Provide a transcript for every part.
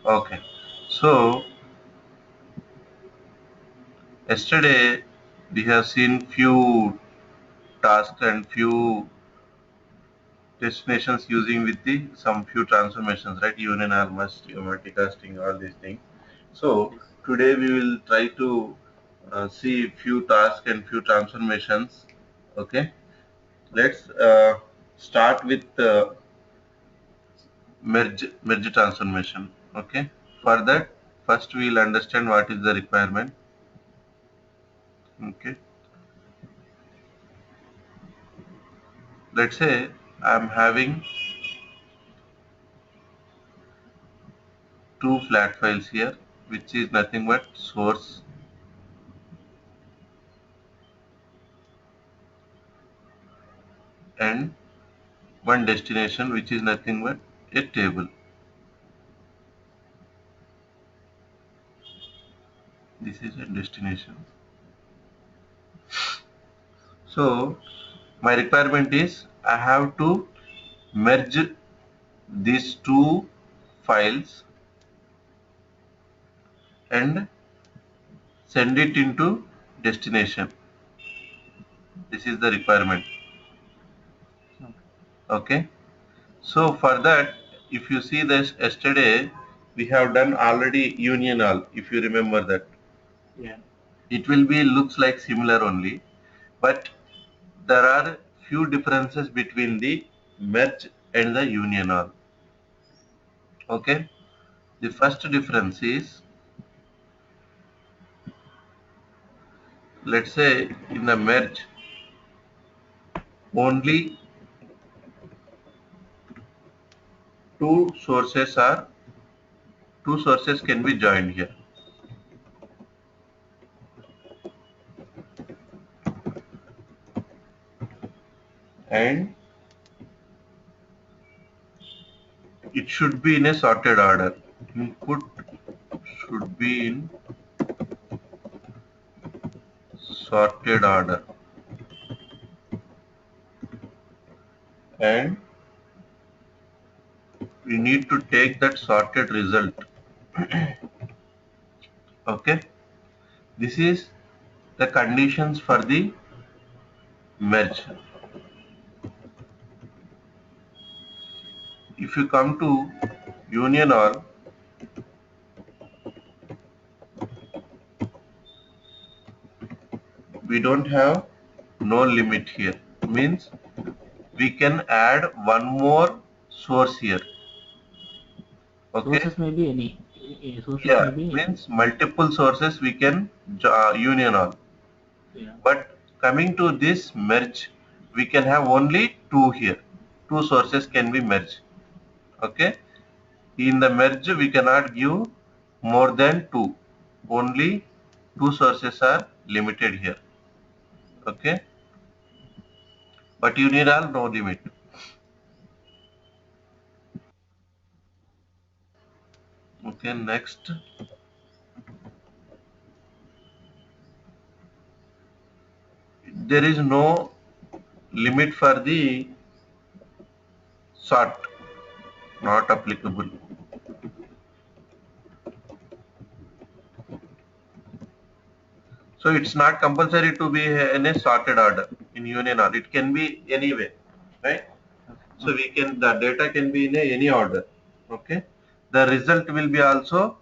Okay. So yesterday we have seen few tasks and few destinations using with the some few transformations, right? Union, almost, multicasting, all these things. So Yes. today we will try to see few tasks and few transformations. Okay. Let's start with merge transformation. Okay. For that, first we will understand what is the requirement. Okay. Let's say I'm having two flat files here, which is nothing but source and one destination, which is nothing but a table. This is a destination. So my requirement is I have to merge these two files and send it into destination. This is the requirement. Okay. Okay. So for that, if you see this yesterday, we have done already union all. If you remember that, Yeah. it will be looks like similar only, but there are few differences between the merge and the union all. Okay. The first difference is, let's say in the merge, only two sources are two sources can be joined here, and it should be in a sorted order. Input should be in sorted order, and we need to take that sorted result. Okay, this is the conditions for the merge. If you come to union or, we don't have no limit here, means we can add one more source here. Okay. Sources may be any. Sources may Yeah, be. means multiple sources we can union on. Yeah. But coming to this merge, we can have only two here. Two sources can be merged. Okay. In the merge, we cannot give more than two. Only two sources are limited here. Okay. But union all no limit. Okay. Next, there is no limit for the sort. Not applicable. So it's not compulsory to be in a sorted order in union order. It can be anyway, right? Okay. So Okay. we can, the data can be in any order. Okay. The result will be also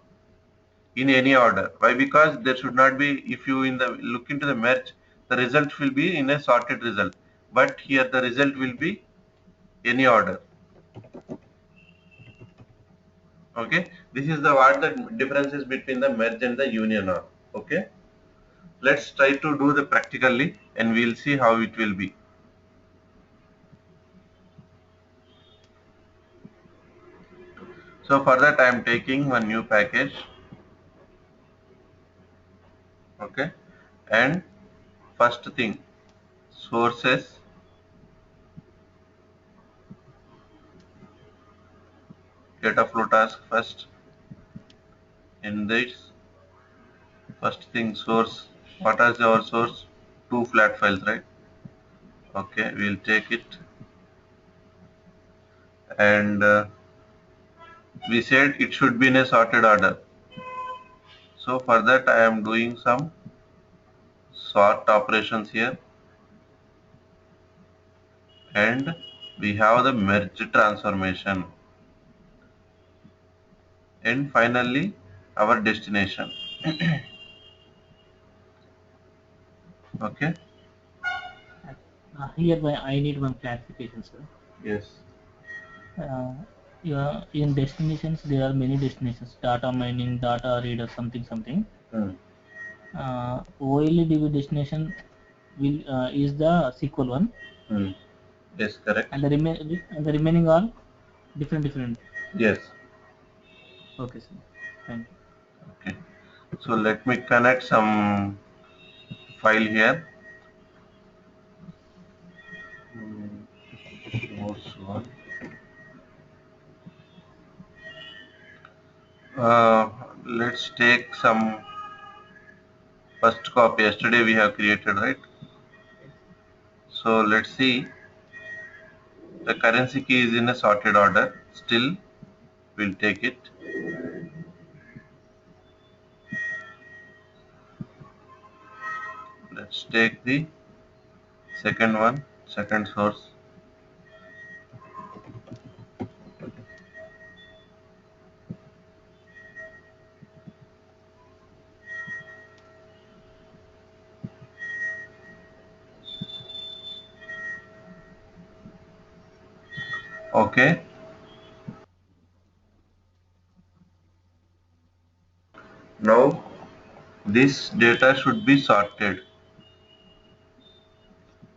in any order. Why? Because there should not be, if you in the look into the merge, the result will be in a sorted result. But here the result will be any order. Okay. This is the what the differences between the merge and the union are. Okay. Let's try to do the practically and we'll see how it will be. So for that I am taking one new package, okay, and first thing, sources, data flow task first. In this first thing, source, what is our source? Two flat files, right? Okay, we'll take it, and we said it should be in a sorted order. So for that I am doing some sort operations here, and we have the merge transformation, and finally our destination. Okay. Here I need one clarification, sir. Yes. Yeah, in destinations there are many destinations: data mining, data reader, something. Hmm. OLEDB destination will is the SQL one, Hmm. Yes, correct. and the remaining are different. Yes. Okay, sir. Thank you. Okay. So let me connect some file here. Notes one. Let's take some first copy. Yesterday we have created, right? So let's see. The currency key is in a sorted order. Still, we'll take it. Let's take the second one, second source. Okay. Now this data should be sorted.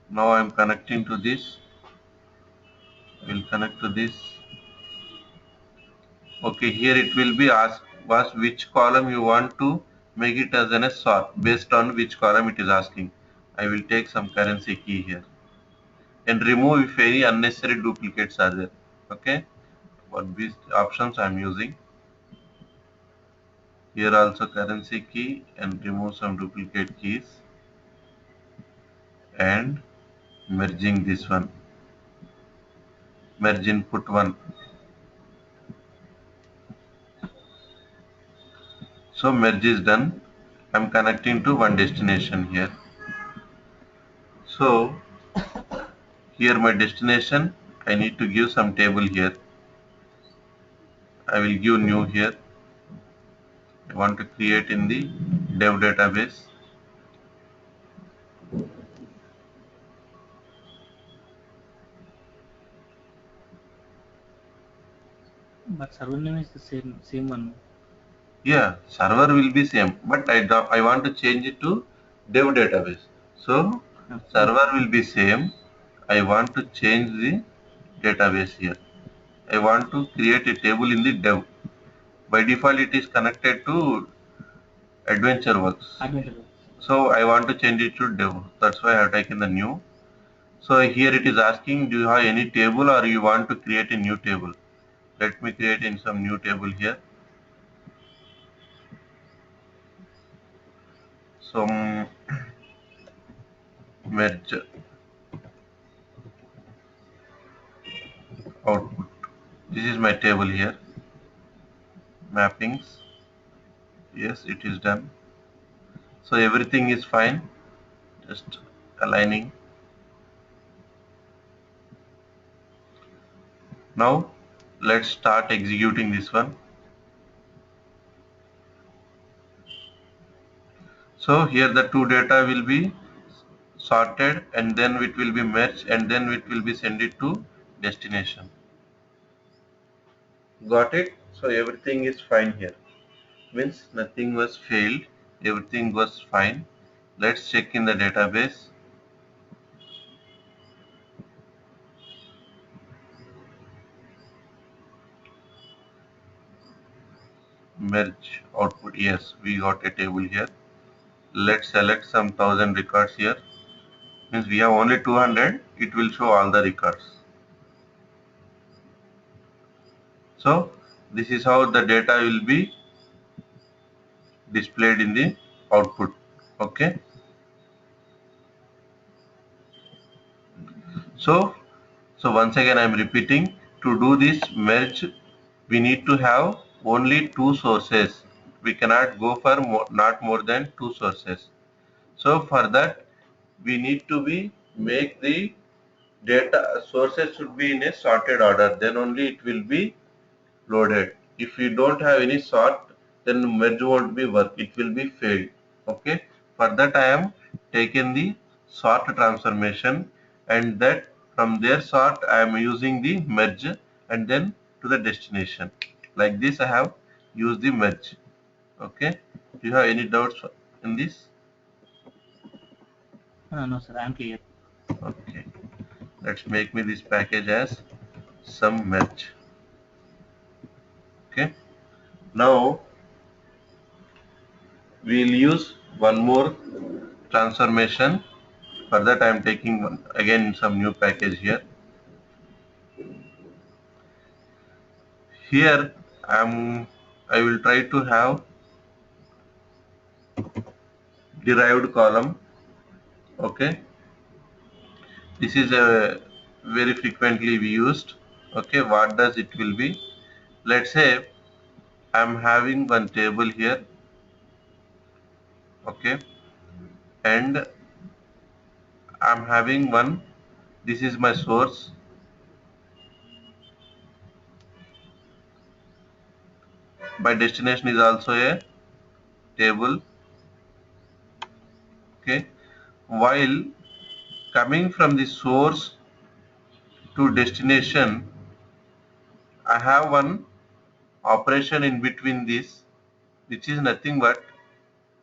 Now I'm connecting to this. We'll connect to this. Okay, here it will be asked which column you want to make it as an a sort based on which column it is asking. I will take some currency key here and remove if any unnecessary duplicates are there. Okay, for these options I am using. Here also currency key and remove some duplicate keys and merging this one. Merge input one. So merge is done. I'm connecting to one destination here. So here my destination, I need to give some table here. I will give new here. I want to create in the dev database. But server name is the same one. Yeah, server will be same, but I want to change it to dev database. So server Okay. will be same. I want to change the database here. I want to create a table in the dev. By default, it is connected to Adventure Works. Adventure. So I want to change it to dev. That's why I have taken the new. So here it is asking, do you have any table or you want to create a new table? Let me create in some new table here. Some merge output. This is my table here. Mappings. Yes, it is done. So everything is fine. Just aligning. Now let's start executing this one. So here the two data will be sorted and then it will be merged and then it will be sent it to destination. Got it? So everything is fine here. Means nothing was failed. Everything was fine. Let's check in the database. Merge output. Yes, we got a table here. Let's select some 1000 records here. Means we have only 200. It will show all the records. So this is how the data will be displayed in the output. Okay. So once again I am repeating, to do this merge we need to have only two sources. We cannot go for not more than two sources. So for that, we need to be make the data sources should be in a sorted order. Then only it will be loaded. If we don't have any sort, then merge won't be work. It will be failed. Okay. For that, I am taken the sort transformation, and that from their sort I am using the merge and then to the destination. Like this, I have used the merge. Okay. Do you have any doubts in this? No, sir, I'm clear. Okay. Let's make me this package as some merge. Okay. Now we'll use one more transformation. For that, I am taking again some new package here. Here I will try to have derived column. Okay, this is a very frequently we used. Okay, what does it will be? Let's say I am having one table here. Okay, and I am having one. This is my source. My destination is also a table. Okay, while coming from the source to destination, I have one operation in between this, which is nothing but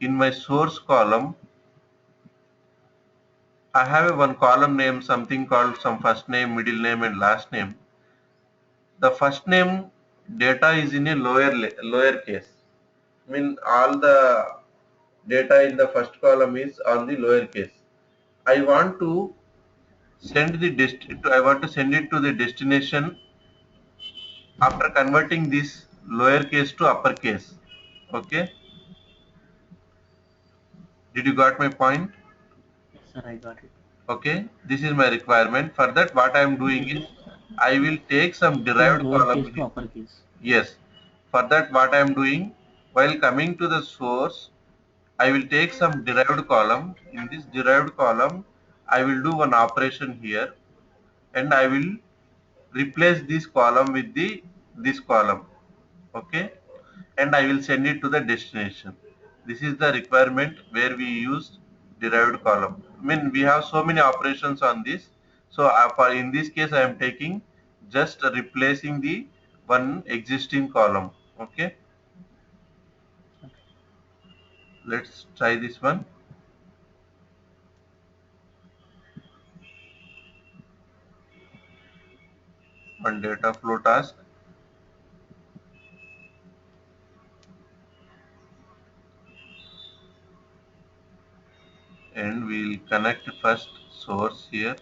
in my source column I have a one column name, something called some first name, middle name and last name. The first name data is in a lower case. I mean all the data in the first column is on the lower case. I want to I want to send it to the destination after converting this lower case to uppercase. Okay, did you got my point? Yes, sir, I got it. Okay, this is my requirement. For that, what I am doing It is is I will take some from derived lowercase column. to uppercase. Yes, for that, what I am doing while coming to the source, I will take some derived column. In this derived column, I will do one operation here, and I will replace this column with the this column. Okay, and I will send it to the destination. This is the requirement where we use derived column. I mean, we have so many operations on this. So in this case, I am taking just replacing the one existing column. Okay, Okay. let's try this one. One data flow task, and we'll connect first source here,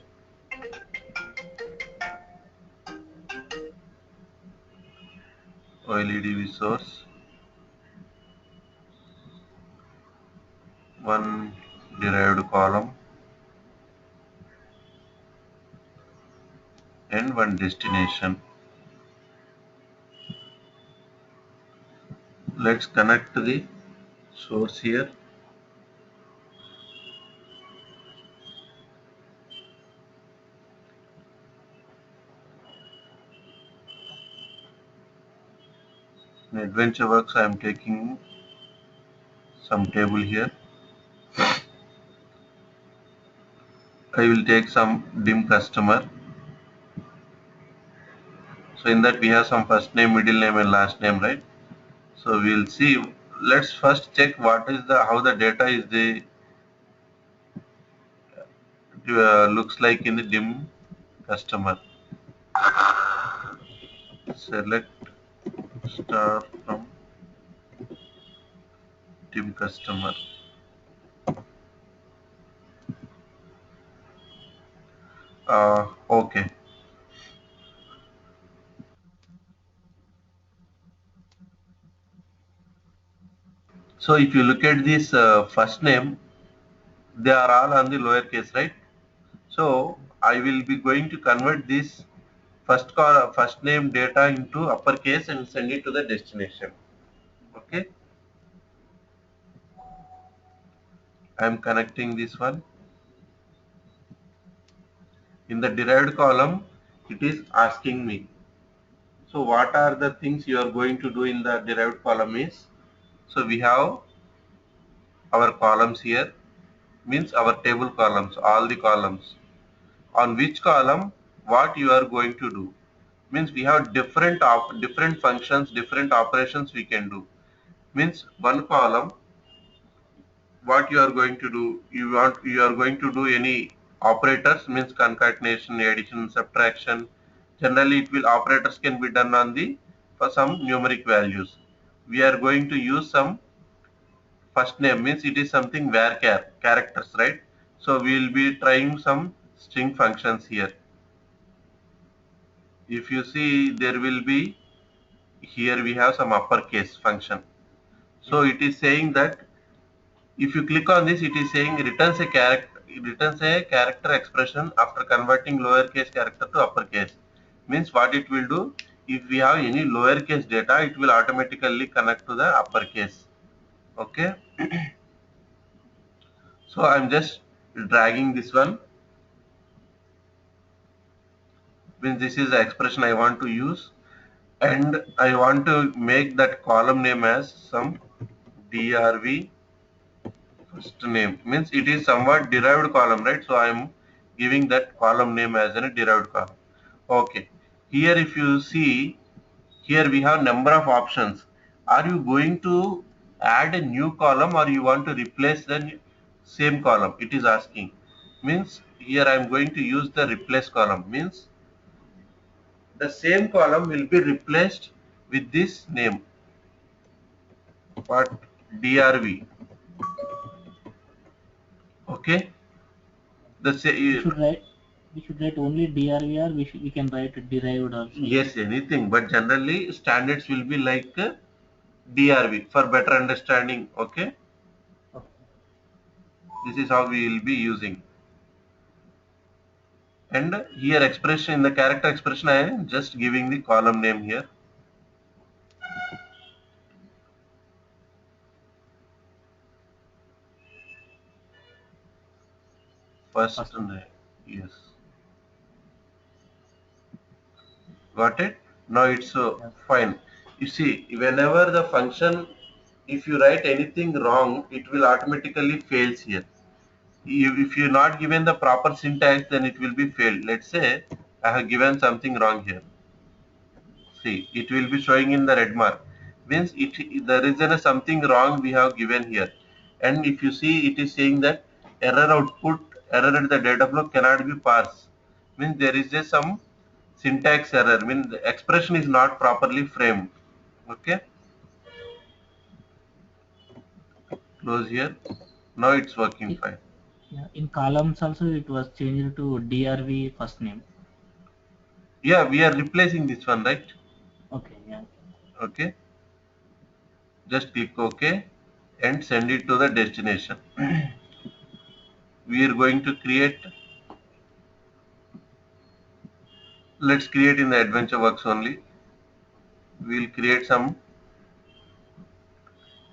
OLED source, one derived column, and one destination. Let's connect the source here. In AdventureWorks, I am taking some table here. I will take some dim customer. So in that we have some first name, middle name and last name, right? So we'll see. Let's first check what is the how the data is the looks like in the dim customer. Select star from dim customer. Okay. So if you look at this first name, they are all on the lower case, right? So I will be going to convert this first name data into uppercase and send it to the destination. Okay, I am connecting this one. In the derived column, it is asking me. So what are the things you are going to do in the derived column is, so we have our columns here, means our table columns, all the columns. On which column, what you are going to do. Means we have different functions, different operations we can do. Means one column, what you are going to do, you are going to do any operators, means concatenation, addition, subtraction. Generally it will operators can be done on the for some numeric values. We are going to use some first name, means it is something varchar characters, right? So we will be trying some string functions here. If you see, there will be, here we have some uppercase function. So it is saying that if you click on this, it is saying returns a character expression after converting lowercase character to uppercase. Means what it will do, if we have any lowercase data, it will automatically connect to the uppercase. Okay. So I'm just dragging this one. Means this is the expression I want to use, and I want to make that column name as some drv first name, means it is somewhat derived column, right? So I am giving that column name as a derived column. Okay. Here if you see, here we have number of options. Are you going to add a new column or you want to replace the same column? It is asking. Means here I am going to use the replace column. Means the same column will be replaced with this name. What? DRV. Okay. The We should write only DRV, or we can write derived also. Yes, anything, but generally standards will be like DRV for better understanding. Okay, Okay. this is how we will be using. And here expression, in the character expression, I am just giving the column name here. First One. name. Yes, got it. Now it's Yeah. fine. You see, whenever the function, if you write anything wrong, it will automatically fails here. If you're not given the proper syntax, then it will be failed. Let's say I have given something wrong here. See, it will be showing in the red mark. Means there is something wrong we have given here. And if you see, it is saying that error output, error at the data flow cannot be parsed. Means there is just some syntax error. Means the expression is not properly framed. Okay, close here. Now it's working In, fine. yeah, in columns also it was changed to DRV first name. Yeah, we are replacing this one, right? Okay. Yeah. Okay, just click OK and send it to the destination. We are going to create, let's create in the adventure works only. We'll create some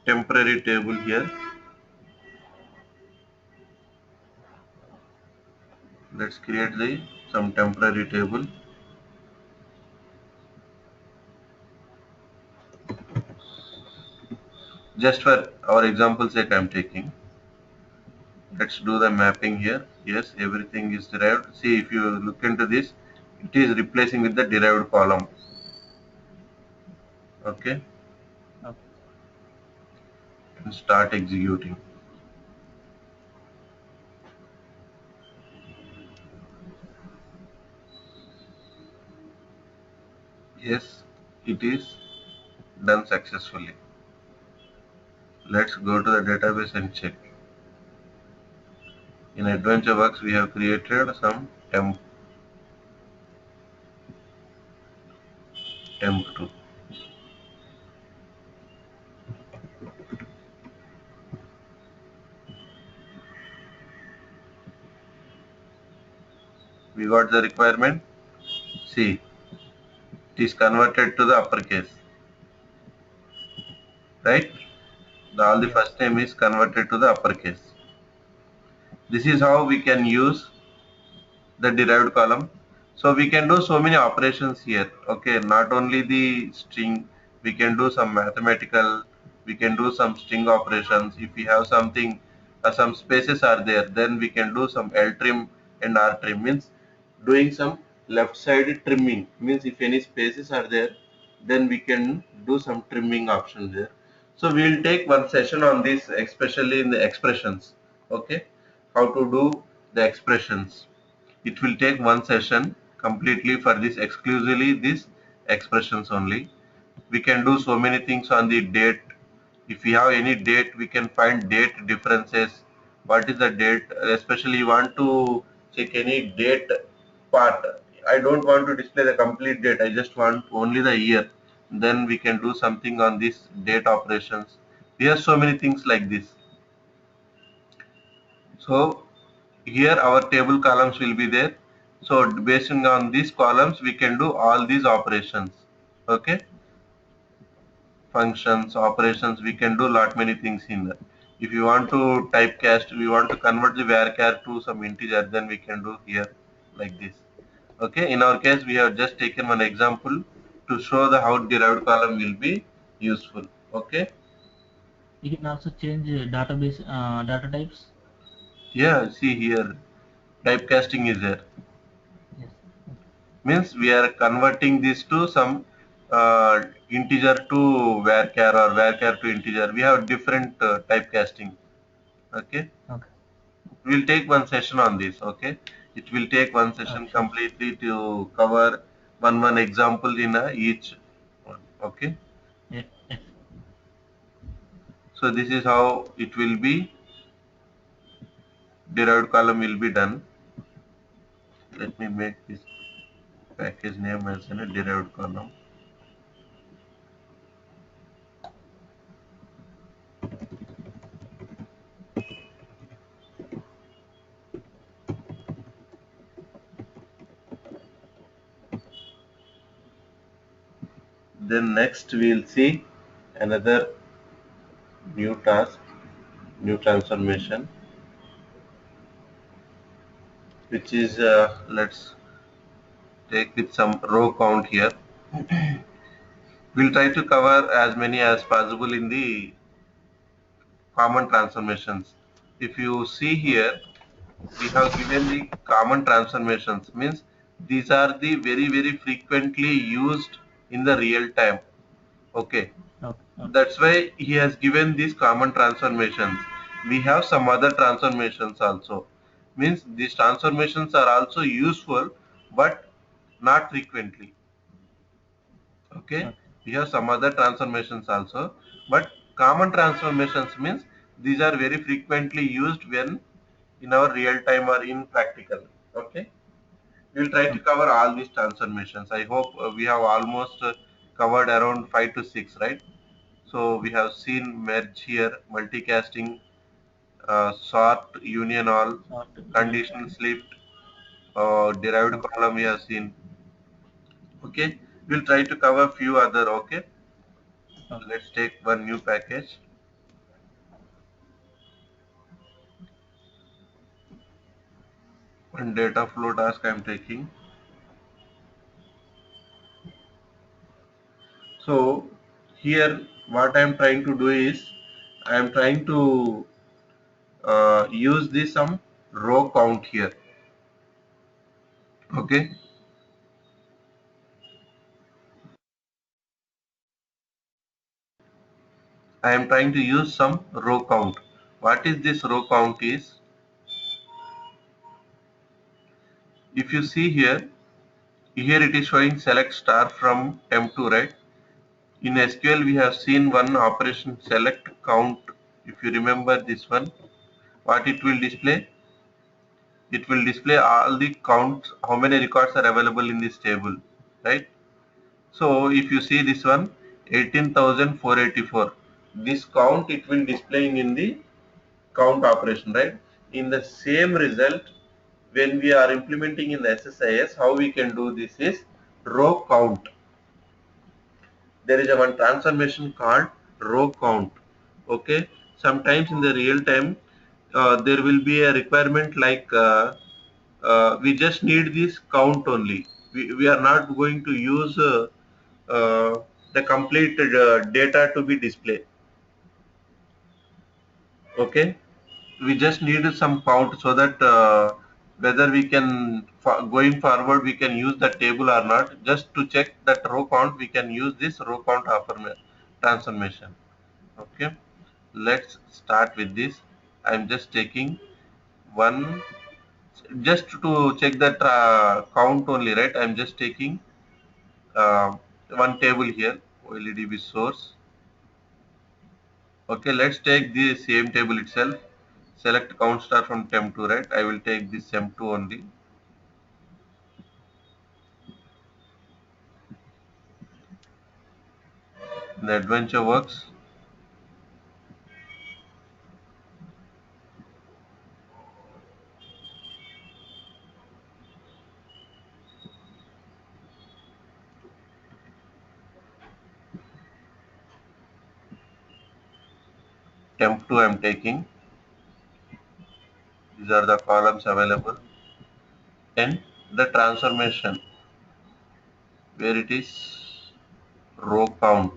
temporary table here. Let's create the some temporary table just for our example sake. I'm taking. Let's do the mapping here. Yes, everything is derived. See, if you look into this, it is replacing with the derived column. Okay, Okay. and start executing. Yes, it is done successfully. Let's go to the database and check. In AdventureWorks, we have created some temp2. We got the requirement. See, It is converted to the uppercase, right? All the Yes. first name is converted to the uppercase. This is how we can use the derived column. So we can do so many operations here. Okay, not only the string, we can do some mathematical, we can do some string operations. If we have something, some spaces are there, then we can do some L trim and R trim, means doing some left side trimming. Means if any spaces are there, then we can do some trimming option there. So we will take one session on this, especially in the expressions. Okay, how to do the expressions. It will take one session completely for this, exclusively this expressions only. We can do so many things on the date. If we have any date, we can find date differences. What is the date? Especially you want to check any date part. I don't want to display the complete date. I just want only the year. Then we can do something on this date operations. We have so many things like this. So here our table columns will be there. So based on these columns, we can do all these operations. Okay, functions, operations, we can do lot many things in there. If you want to typecast, we want to convert the varchar to some integer, then we can do here like this. Okay, in our case, we have just taken one example to show the how derived column will be useful. Okay, We can also change database data types. yeah, see here, typecasting is there. Yes. Okay. Means we are converting this to some integer to varchar or varchar to integer. We have different typecasting. Okay, Okay. we'll take one session on this. Okay, it will take one session Sure. completely to cover one example in each one. Okay, Yeah. Yes. so this is how it will be. Derived column will be done. Let me make this package name as a derived column. Then next we'll see another new task, new transformation, which is let's take with some row count here. We'll try to cover as many as possible in the common transformations. If you see here, we have given the common transformations, means these are the very frequently used in the real time. Okay, Okay. Okay. that's why he has given these common transformations. We have some other transformations also, means these transformations are also useful but not frequently. Okay, Okay. we have some other transformations also, but common transformations means these are very frequently used when in our real time or in practical. Okay, we'll try to Okay. cover all these transformations. I hope we have almost covered around 5 to 6, right? So we have seen merge here, multicasting, sort, union all, Sort union. conditional slip, derived Okay. column we have seen. Okay, we'll try to cover few other. Okay, Okay. let's take one new package. One data flow task I'm taking. So here what I'm trying to do is I'm trying to use this some row count here. Okay, I am trying to use some row count. What is this row count is, if you see here, here it is showing select star from M2, right? In SQL we have seen one operation select count. If you remember this one, what it will display? It will display all the counts, how many records are available in this table, right? So if you see this one, 18,484, this count it will displaying in the count operation, right? In the same result, when we are implementing in the SSIS, how we can do this is row count. there is a one transformation called row count. Okay, sometimes in the real time there will be a requirement like we just need this count only. We are not going to use the complete data to be displayed. Okay, we just need some count so that whether we can going forward we can use the table or not. Just to check that row count, we can use this row count transformation. Okay, let's start with this. I'm just taking one just to check that count only, right? I'm just taking uh, one table here, OLEDB source. Okay, let's take the same table itself. Select count star from temp2, right? I will take this temp2 only. The adventure works. Temp2 I'm taking. These are the columns available. And the transformation where it is row count.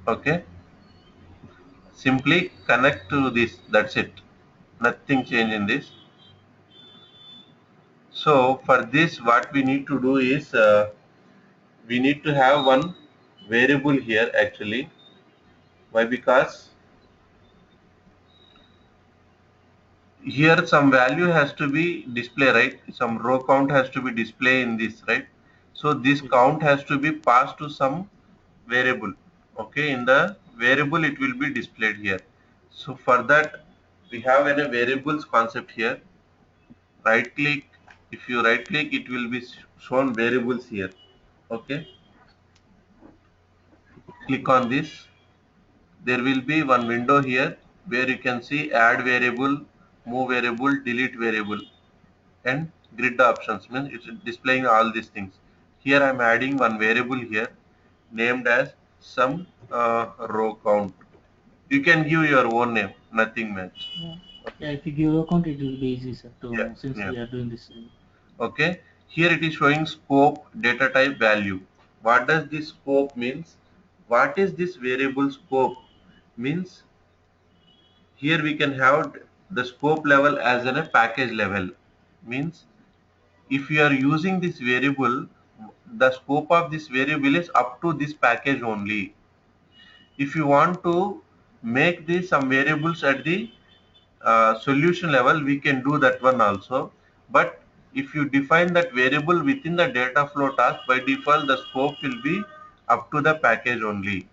Okay. Simply connect to this. That's it. Nothing change in this. So for this, what we need to do is we need to have one variable here actually. Why? Because here some value has to be display, right? Some row count has to be display in this, right? So this Yes. count has to be passed to some variable. Okay, in the variable it will be displayed here. So for that we have a variables concept here. Right click. If you right click, it will be shown variables here. Okay, click on this. There will be one window here where you can see add variable, move variable, delete variable, and grid options. Means it's displaying all these things. Here I am adding one variable here named as some row count. You can give your own name, nothing much. Yeah. Yeah, if you give a count, it will be easy, sir, Yeah, to since yeah. we are doing this. Okay. Here it is showing scope, data type, value. What does this scope means? What is this variable scope? Means here we can have the scope level as in a package level. Means if you are using this variable, the scope of this variable is up to this package only. If you want to make this some variables at the solution level, we can do that one also. But if you define that variable within the data flow task, by default the scope will be up to the package only.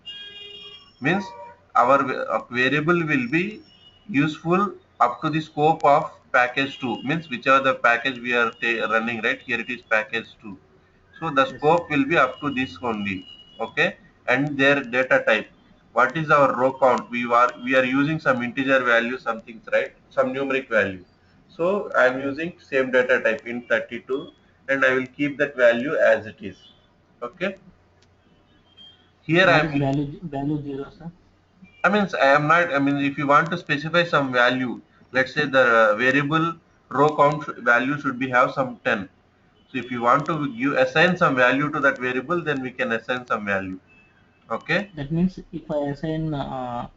Means our variable will be useful up to the scope of package 2. Means whichever the package we are running, right? Here it is package 2. So the Yes, sir. scope will be up to this only. Okay, and their data type. What is our row count? We are using some integer value, some things, right? Some numeric value. So I am Yes. using same data type in 32, and I will keep that value as it is. Okay, here I What am. is value zero, sir? I mean, I am not. I mean, if you want to specify some value, let's say the variable row count value should be have some 10. So if you want to assign some value to that variable, then we can assign some value. Okay. That means if I assign a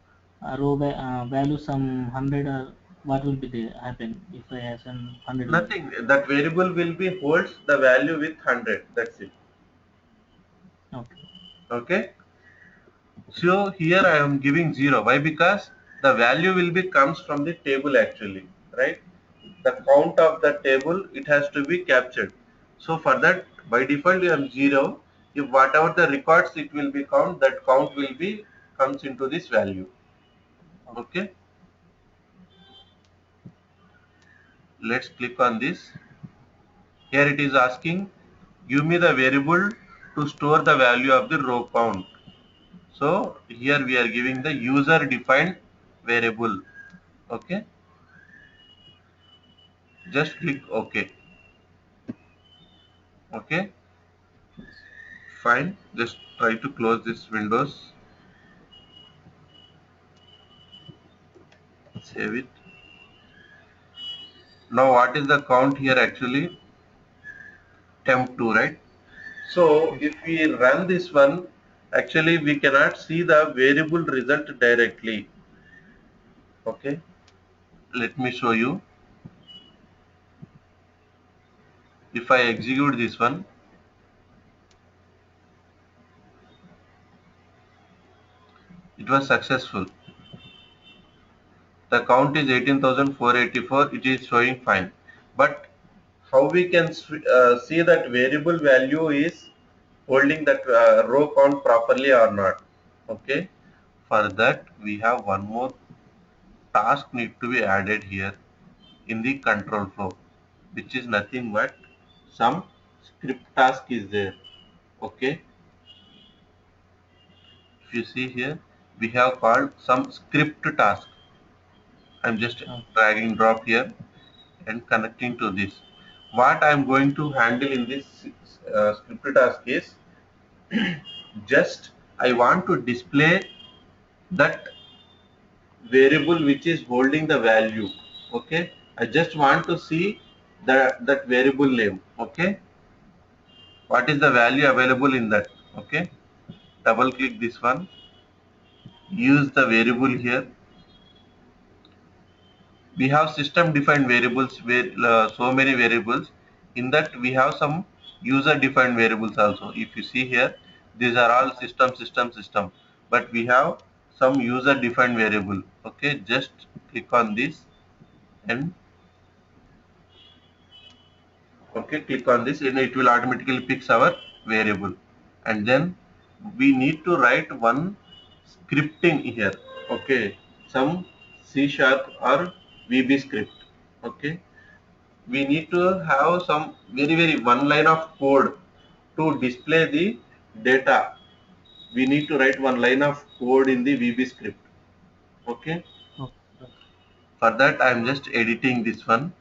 value some 100, what will be the happen if I assign 100 value? Nothing. That variable will be holds the value with 100. That's it. Okay. Okay. So here I am giving 0. Why? Because the value will be comes from the table actually, right? The count of the table, it has to be captured. So for that, by default you have 0. If whatever the records it will be count, that count will be comes into this value. Okay. Okay. Let's click on this. Here it is asking, give me the variable to store the value of the row count. So here we are giving the user defined variable. Okay, just click OK. Okay, Yes. fine. Just try to close this windows, save it. Now what is the count here actually? Temp2, right? So Yes. if we run this one, actually we cannot see the variable result directly. Okay, let me show you. If I execute this one, it was successful. The count is 18,484. It is showing fine. But how we can see that variable value is holding that row count properly or not? Okay. For that, we have one more task need to be added here in the control flow, which is nothing but some script task is there. Okay. If you see here, we have called some script task. I'm just Okay. dragging drop here and connecting to this. What I'm going to handle in this script task is just I want to display that variable which is holding the value. Okay, I just want to see that variable name. Okay, what is the value available in that? Okay, double click this one, use the variable here. We have system defined variables where so many variables. In that we have some user defined variables also. If you see here, these are all system, but we have some user defined variable. Okay, just click on this and okay, click on this and it will automatically picks our variable. And then we need to write one scripting here. Okay, some C sharp or VB script. Okay, we need to have some very one line of code to display the data. We need to write one line of code in the VB script. Okay, Okay. Okay. for that I am just editing this one.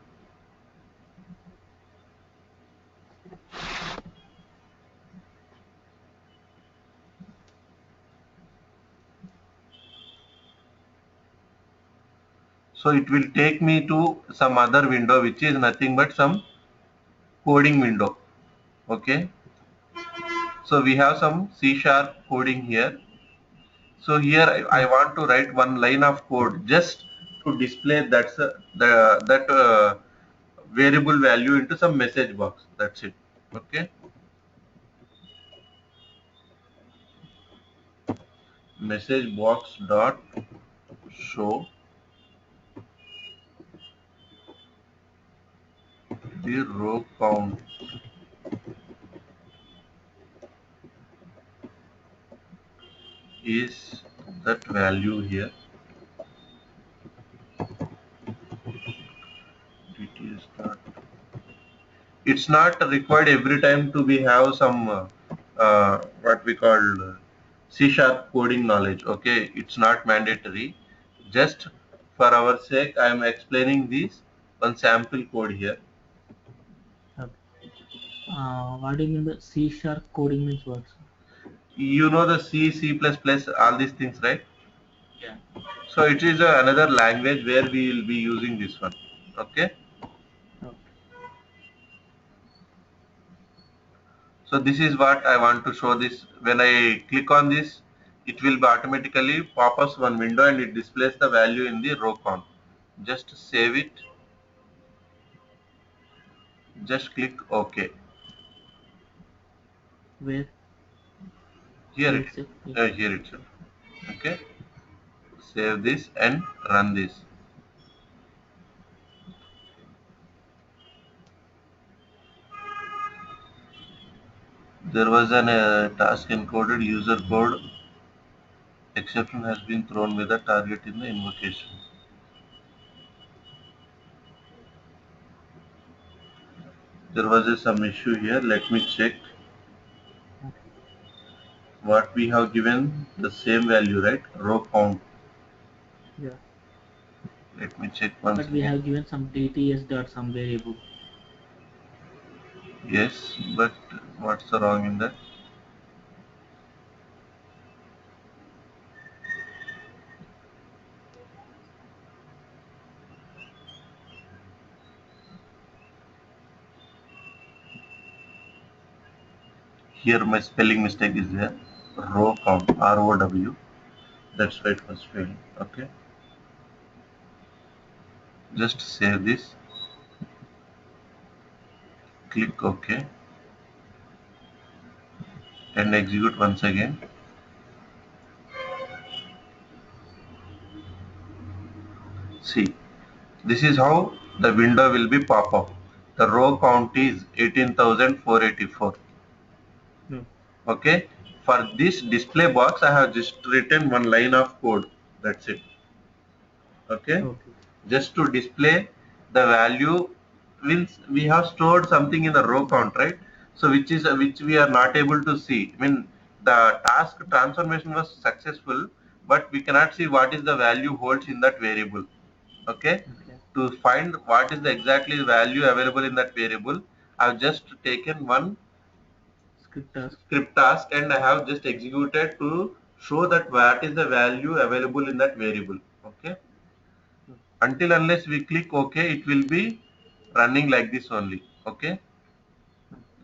So it will take me to some other window which is nothing but some coding window. Okay, so we have some C sharp coding here. So here I Okay. want to write one line of code just to display that variable value into some message box. That's it. Okay, message box dot show the row count is that value here. Details dot. It's not required every time to be have some what we call C sharp coding knowledge. Okay, it's not mandatory. Just for our sake, I am explaining this one sample code here. Okay. What do you mean by C sharp coding means what, sir? You know the C, C++, all these things, right? Yeah. So it is another language where we will be using this one. Okay. Okay. So this is what I want to show this. When I click on this, it will be automatically pop up one window and it displays the value in the row count. Just save it. Just click OK. Where Here here it itself? is. Yeah. Here itself. Okay. Save this and run this. There was an task encoded user code exception has been thrown with the target in the invocation. There was some issue here. Let me check Okay. what we have given the same value, right? Row count. Yeah. Let me check once But we again. have given some DTS dot some variable. Yes, but what's the wrong in that? Here my spelling mistake is there. Row count, ROW. That's why it was failing. Okay. Just save this. Click OK and execute once again. See, this is how the window will be pop up. The row count is 18,484. No. Okay. For this display box, I have just written one line of code. That's it. Okay. Okay. Just to display the value, means we have stored something in the row count, right? So which we are not able to see. I mean, the task transformation was successful, but we cannot see what is the value holds in that variable. Okay. Okay. To find what is the exactly value available in that variable, I've just taken one Script task. script task and I have just executed to show that what is the value available in that variable. Okay. Okay. Until unless we click OK, it will be running like this only. Okay.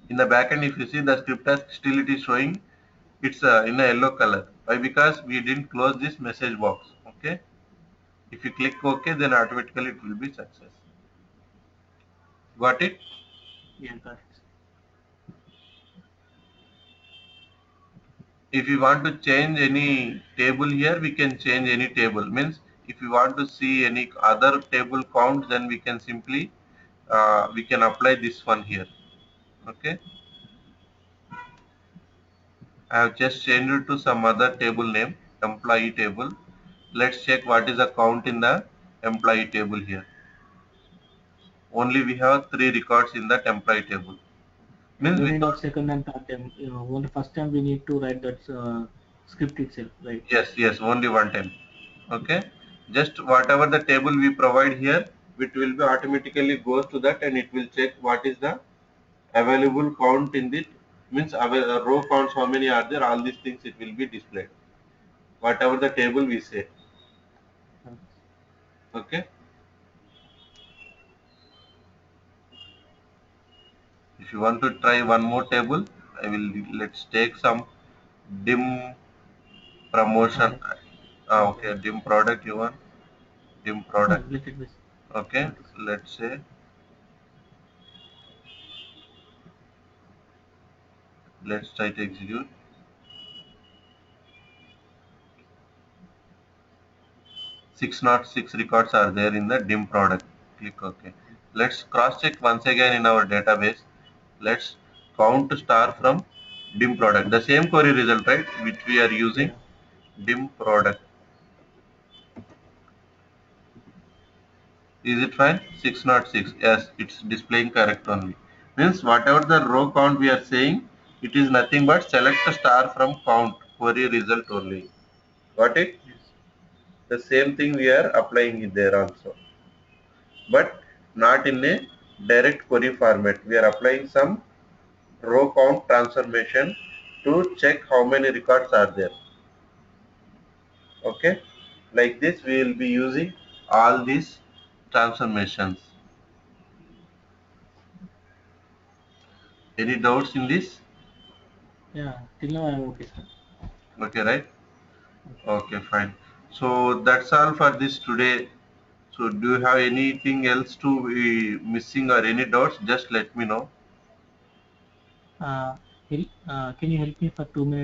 In the backend, if you see the script task, still it is showing it's in a yellow color. Why? Because we didn't close this message box. Okay. If you click OK, then automatically it will be success. Got it? Yeah, got it. If you want to change any table here, we can change any table. Means if you want to see any other table count, then we can simply we can apply this one here. Okay. I have just changed it to some other table name, employee table. Let's check what is the count in the employee table here. Only we have 3 records in that employee table. Means No need of without, second and third time. Only first time we need to write that script itself, right? yes, only one time. Okay. Just whatever the table we provide here, it will be automatically goes to that and it will check what is the available count in the means row counts, how many are there, all these things it will be displayed. Whatever the table we say. Okay. Okay. If you want to try one more table, I will let's take some dim promotion. Product. Okay. Okay, dim product you want? Dim Ah, product. related with Okay, what is let's say let's try to execute. 606 records are there in the dim product. Click OK. Let's cross check once again in our database. Let's count star from dim product. The same query result, right? Which we are using yeah. dim product. Is it fine? 606. Yes, it's displaying correct only. Means whatever the row count we are saying, it is nothing but select a star from count query result only. Got it? Yes. The same thing we are applying it there also. But not in a direct query format. We are applying some row count transformation to check how many records are there. Okay? Like this, we will be using all these transformations. Any doubts in this? Yeah. Till now I'm okay, sir. Okay, right? Okay. Okay, fine. So that's all for this today. So do you have anything else to be missing or any doubts? Just let me know. Can you help me for 2 minutes?